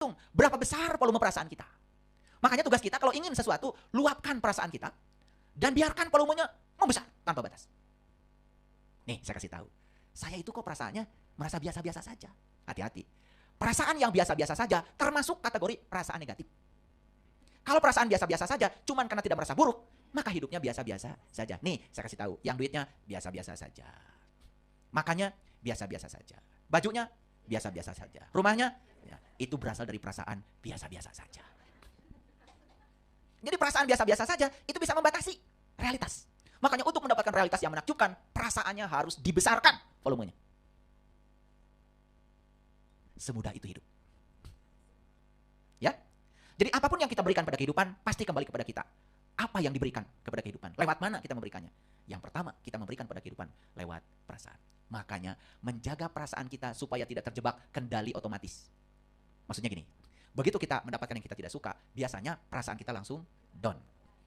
tergantung berapa besar volume perasaan kita. Makanya tugas kita kalau ingin sesuatu, luapkan perasaan kita dan biarkan volumenya membesar tanpa batas. Nih, saya kasih tahu. Saya itu kok perasaannya merasa biasa-biasa saja. Hati-hati. Perasaan yang biasa-biasa saja termasuk kategori perasaan negatif. Kalau perasaan biasa-biasa saja, cuman karena tidak merasa buruk, maka hidupnya biasa-biasa saja. Nih, saya kasih tahu, yang duitnya biasa-biasa saja. Makanya biasa-biasa saja. Bajunya biasa-biasa saja. Rumahnya, ya, itu berasal dari perasaan biasa-biasa saja. Jadi perasaan biasa-biasa saja itu bisa membatasi realitas. Makanya untuk mendapatkan realitas yang menakjubkan, perasaannya harus dibesarkan volumenya. Semudah itu hidup. Ya? Jadi apapun yang kita berikan pada kehidupan, pasti kembali kepada kita. Apa yang diberikan kepada kehidupan? Lewat mana kita memberikannya? Yang pertama, kita memberikan pada kehidupan lewat perasaan. Makanya menjaga perasaan kita supaya tidak terjebak kendali otomatis. Maksudnya gini, begitu kita mendapatkan yang kita tidak suka, biasanya perasaan kita langsung down.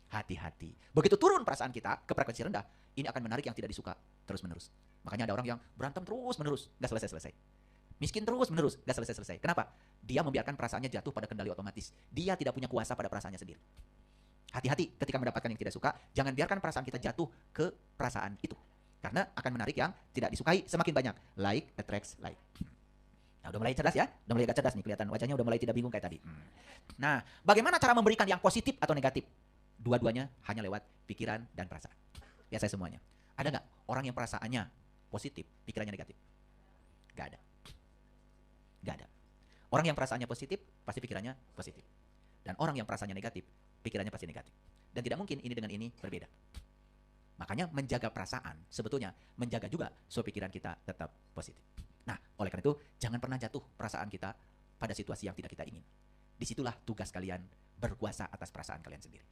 Hati-hati. Begitu turun perasaan kita ke frekuensi rendah, ini akan menarik yang tidak disuka terus-menerus. Makanya ada orang yang berantem terus-menerus, gak selesai-selesai. Miskin terus-menerus, gak selesai-selesai. Kenapa? Dia membiarkan perasaannya jatuh pada kendali otomatis. Dia tidak punya kuasa pada perasaannya sendiri. Hati-hati ketika mendapatkan yang tidak suka, jangan biarkan perasaan kita jatuh ke perasaan itu. Karena akan menarik yang tidak disukai semakin banyak. Like attracts like. Nah, udah mulai cerdas ya? Udah mulai agak cerdas nih, kelihatan wajahnya udah mulai tidak bingung kayak tadi. Nah, bagaimana cara memberikan yang positif atau negatif? Dua-duanya hanya lewat pikiran dan perasaan. Ya, saya semuanya. Ada nggak orang yang perasaannya positif, pikirannya negatif? Nggak ada. Nggak ada. Orang yang perasaannya positif, pasti pikirannya positif. Dan orang yang perasaannya negatif, pikirannya pasti negatif. Dan tidak mungkin ini dengan ini berbeda. Makanya menjaga perasaan, sebetulnya menjaga juga supaya pikiran kita tetap positif. Nah, oleh karena itu, jangan pernah jatuh perasaan kita pada situasi yang tidak kita ingin. Disitulah tugas kalian berkuasa atas perasaan kalian sendiri.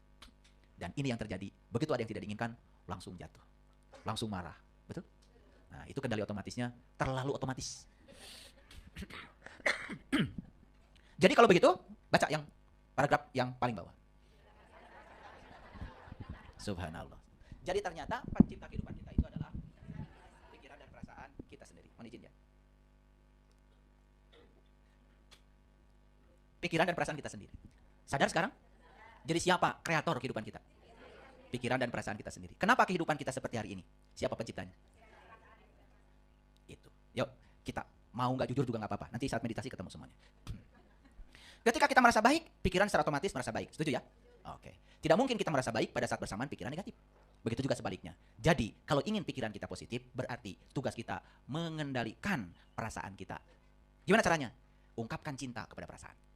Dan ini yang terjadi, begitu ada yang tidak diinginkan, langsung jatuh. Langsung marah, betul? Nah, itu kendali otomatisnya terlalu otomatis. Jadi kalau begitu, baca yang paragraf yang paling bawah. Subhanallah. Jadi ternyata pencipta kehidupan kita itu adalah pikiran dan perasaan kita sendiri. Mohon izin ya. Pikiran dan perasaan kita sendiri. Sadar sekarang? Jadi siapa kreator kehidupan kita? Pikiran dan perasaan kita sendiri. Kenapa kehidupan kita seperti hari ini? Siapa penciptanya? Itu. Yuk, kita mau nggak jujur juga nggak apa-apa. Nanti saat meditasi ketemu semuanya. Ketika kita merasa baik, pikiran secara otomatis merasa baik. Setuju ya? Oke. Tidak mungkin kita merasa baik pada saat bersamaan pikiran negatif. Begitu juga sebaliknya. Jadi, kalau ingin pikiran kita positif, berarti tugas kita mengendalikan perasaan kita. Gimana caranya? Ungkapkan cinta kepada perasaan.